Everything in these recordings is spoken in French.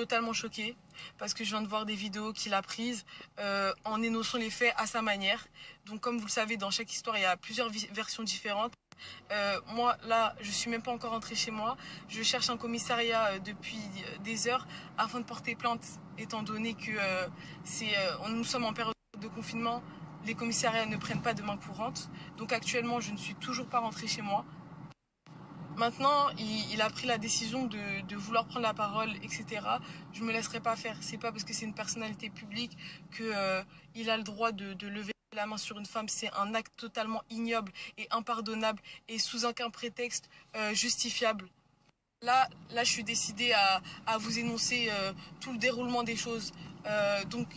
Totalement choquée parce que je viens de voir des vidéos qu'il a prises en énonçant les faits à sa manière. Donc comme vous le savez, dans chaque histoire, il y a plusieurs versions différentes. Moi, là, je suis même pas encore rentrée chez moi. Je cherche un commissariat depuis des heures afin de porter plainte, étant donné que nous sommes en période de confinement. Les commissariats ne prennent pas de main courante. Donc actuellement, je ne suis toujours pas rentrée chez moi. Maintenant, il a pris la décision de vouloir prendre la parole, etc. Je me laisserai pas faire. C'est pas parce que c'est une personnalité publique que il a le droit de lever la main sur une femme. C'est un acte totalement ignoble et impardonnable et sous aucun prétexte justifiable. Là, je suis décidée à vous énoncer tout le déroulement des choses. Donc,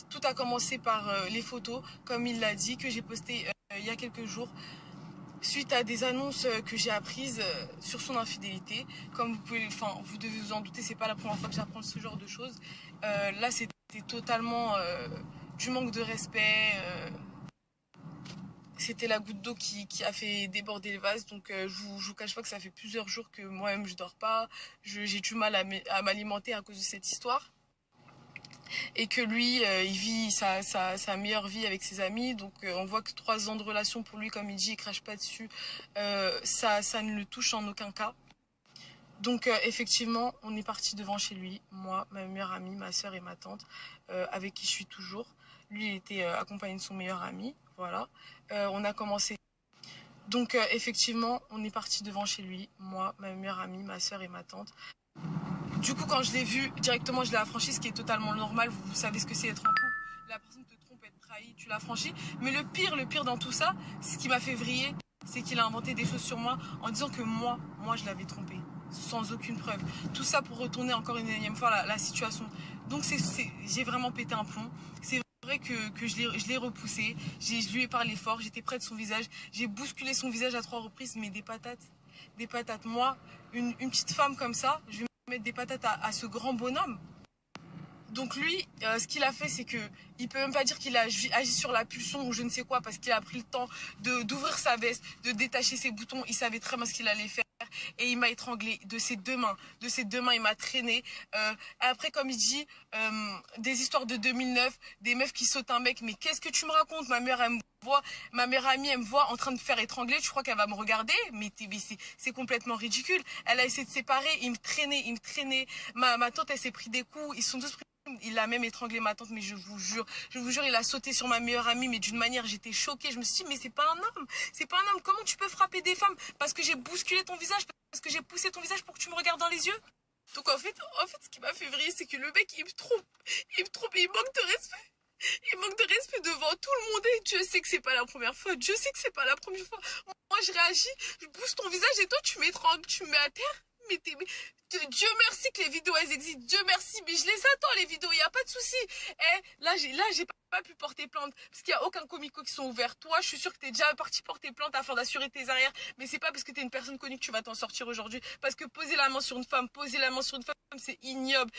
tout a commencé par les photos, comme il l'a dit, que j'ai postées il y a quelques jours suite à des annonces que j'ai apprises sur son infidélité. Comme vous devez vous en douter, c'est pas la première fois que j'apprends ce genre de choses. Là, c'était totalement du manque de respect. C'était la goutte d'eau qui a fait déborder le vase. Donc, je vous cache pas que ça fait plusieurs jours que moi-même je dors pas. J'ai du mal à m'alimenter à cause de cette histoire. Et que lui, il vit sa meilleure vie avec ses amis. Donc on voit que 3 ans de relation pour lui, comme il dit, il crache pas dessus. Ça ne le touche en aucun cas. Donc effectivement, on est parti devant chez lui, moi, ma meilleure amie, ma soeur et ma tante, avec qui je suis toujours. Lui, il était accompagné de son meilleur ami, voilà. On a commencé. Donc effectivement, on est parti devant chez lui, moi, ma meilleure amie, ma soeur et ma tante. Du coup, quand je l'ai vu, directement, je l'ai affranchi, ce qui est totalement normal. Vous savez ce que c'est être en couple. La personne te trompe, être trahi, tu l'as franchi. Mais le pire dans tout ça, ce qui m'a fait vriller, c'est qu'il a inventé des choses sur moi en disant que moi, je l'avais trompé. Sans aucune preuve. Tout ça pour retourner encore une énième fois la situation. Donc, j'ai vraiment pété un plomb. C'est vrai que je l'ai repoussé. Je lui ai parlé fort. J'étais près de son visage. J'ai bousculé son visage à 3 reprises, mais des patates. Des patates. Moi, une petite femme comme ça, je vais mettre des patates à ce grand bonhomme. Donc lui, ce qu'il a fait, c'est que il peut même pas dire qu'il a agi sur la pulsion ou je ne sais quoi, parce qu'il a pris le temps d'ouvrir sa veste, de détacher ses boutons. Il savait très bien ce qu'il allait faire et il m'a étranglé de ses deux mains. De ses deux mains, il m'a traîné. Après, comme il dit, des histoires de 2009, des meufs qui sautent un mec. Mais qu'est-ce que tu me racontes? Ma mère, elle me voit, ma meilleure amie, elle me voit en train de faire étrangler. Tu crois qu'elle va me regarder? Mais c'est complètement ridicule. Elle a essayé de séparer, il me traînait. Ma tante, elle s'est pris des coups. Ils sont tous pris. Il a même étranglé ma tante, mais je vous jure, il a sauté sur ma meilleure amie, mais d'une manière, j'étais choquée. Je me suis dit, mais c'est pas un homme, c'est pas un homme. Comment tu peux frapper des femmes? Parce que j'ai bousculé ton visage, parce que j'ai poussé ton visage pour que tu me regardes dans les yeux. Donc en fait, ce qui m'a fait vriller, c'est que le mec, il me trompe, et il manque de respect. Il manque de respect devant tout le monde et Dieu sait que c'est pas la première fois. Dieu sait que c'est pas la première fois. Moi, je réagis, je pousse ton visage et toi, tu m'étrangles, tu me mets à terre. Dieu merci que les vidéos elles existent. Dieu merci, mais je les attends les vidéos, il y a pas de souci. Là j'ai pas pu porter plainte parce qu'il y a aucun comico qui sont ouverts. Toi, je suis sûre que t'es déjà parti porter plainte afin d'assurer tes arrières, mais c'est pas parce que t'es une personne connue que tu vas t'en sortir aujourd'hui. Parce que poser la main sur une femme, c'est ignoble.